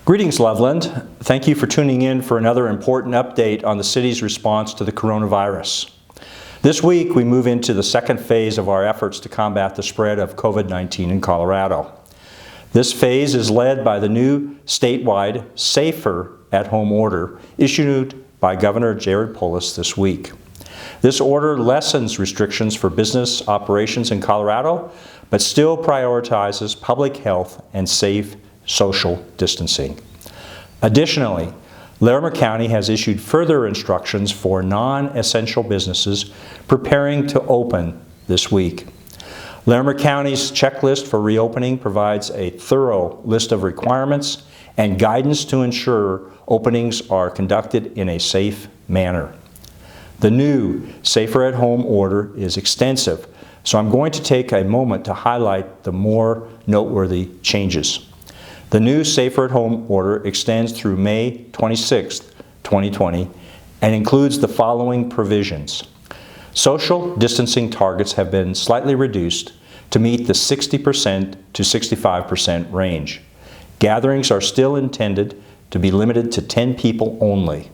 Greetings, Loveland. Thank you for tuning in for another important update on the city's response to the coronavirus. This week, we move into the second phase of our efforts to combat the spread of COVID-19 in Colorado. This phase is led by the new statewide Safer at-home order issued by Governor Jared Polis this week. This order lessens restrictions for business operations in Colorado, but still prioritizes public health and safe social distancing. Additionally, Larimer County has issued further instructions for non-essential businesses preparing to open this week. Larimer County's checklist for reopening provides a thorough list of requirements and guidance to ensure openings are conducted in a safe manner. The new Safer at Home order is extensive, so I'm going to take a moment to highlight the more noteworthy changes. The new Safer at Home order extends through May 26, 2020, and includes the following provisions. Social distancing targets have been slightly reduced to meet the 60% to 65% range. Gatherings are still intended to be limited to 10 people only.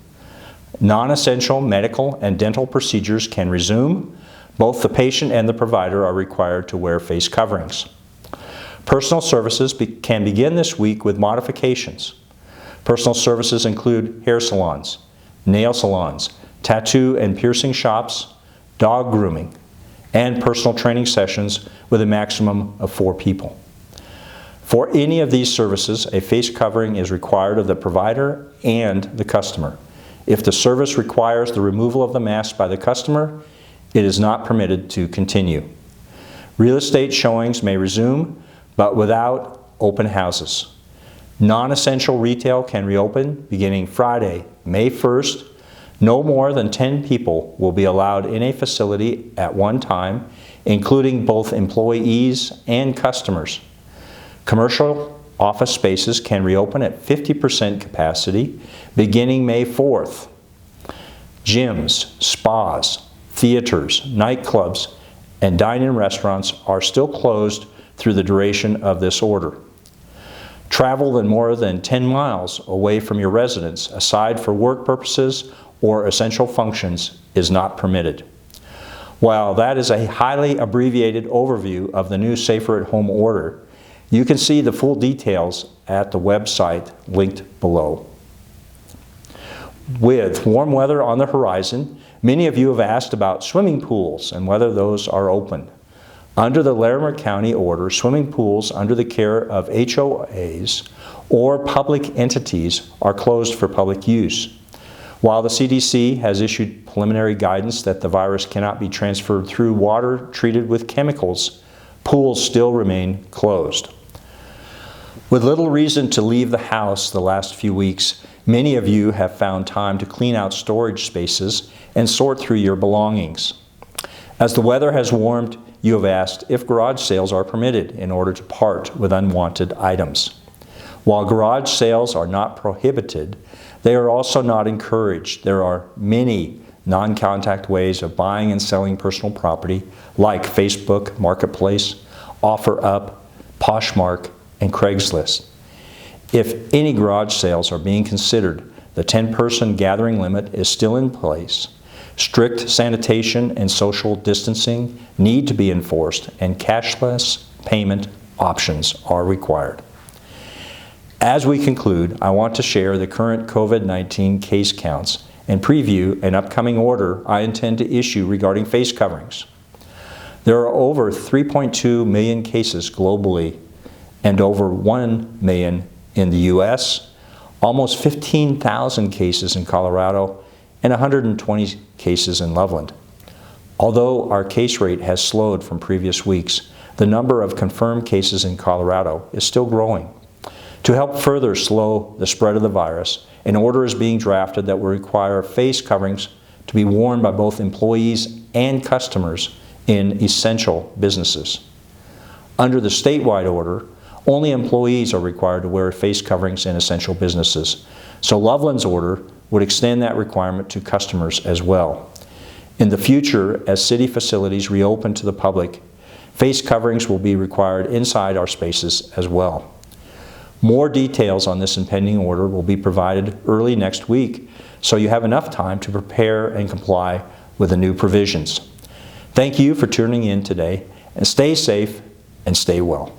Non-essential medical and dental procedures can resume. Both the patient and the provider are required to wear face coverings. Personal services can begin this week with modifications. Personal services include hair salons, nail salons, tattoo and piercing shops, dog grooming, and personal training sessions with a maximum of 4 people. For any of these services, a face covering is required of the provider and the customer. If the service requires the removal of the mask by the customer, it is not permitted to continue. Real estate showings may resume, but without open houses. Non-essential retail can reopen beginning Friday, May 1st. No more than 10 people will be allowed in a facility at one time, including both employees and customers. Commercial office spaces can reopen at 50% capacity beginning May 4th. Gyms, spas, theaters, nightclubs, and dine-in restaurants are still closed through the duration of this order. Travel in more than 10 miles away from your residence, aside for work purposes or essential functions, is not permitted. While that is a highly abbreviated overview of the new Safer at Home order, you can see the full details at the website linked below. With warm weather on the horizon, many of you have asked about swimming pools and whether those are open. Under the Larimer County order, swimming pools under the care of HOAs or public entities are closed for public use. While the CDC has issued preliminary guidance that the virus cannot be transferred through water treated with chemicals, pools still remain closed. With little reason to leave the house the last few weeks, many of you have found time to clean out storage spaces and sort through your belongings. As the weather has warmed, you have asked if garage sales are permitted in order to part with unwanted items. While garage sales are not prohibited, they are also not encouraged. There are many non-contact ways of buying and selling personal property, like Facebook Marketplace, OfferUp, Poshmark, and Craigslist. If any garage sales are being considered, the 10-person gathering limit is still in place. Strict sanitation and social distancing need to be enforced, and cashless payment options are required. As we conclude, I want to share the current COVID-19 case counts and preview an upcoming order I intend to issue regarding face coverings. There are over 3.2 million cases globally and over 1 million in the U.S., almost 15,000 cases in Colorado, and 120 cases in Loveland. Although our case rate has slowed from previous weeks, the number of confirmed cases in Colorado is still growing. To help further slow the spread of the virus, an order is being drafted that will require face coverings to be worn by both employees and customers in essential businesses. Under the statewide order, only employees are required to wear face coverings in essential businesses, so Loveland's order would extend that requirement to customers as well. In the future, as city facilities reopen to the public, face coverings will be required inside our spaces as well. More details on this impending order will be provided early next week, so you have enough time to prepare and comply with the new provisions. Thank you for tuning in today, and stay safe and stay well.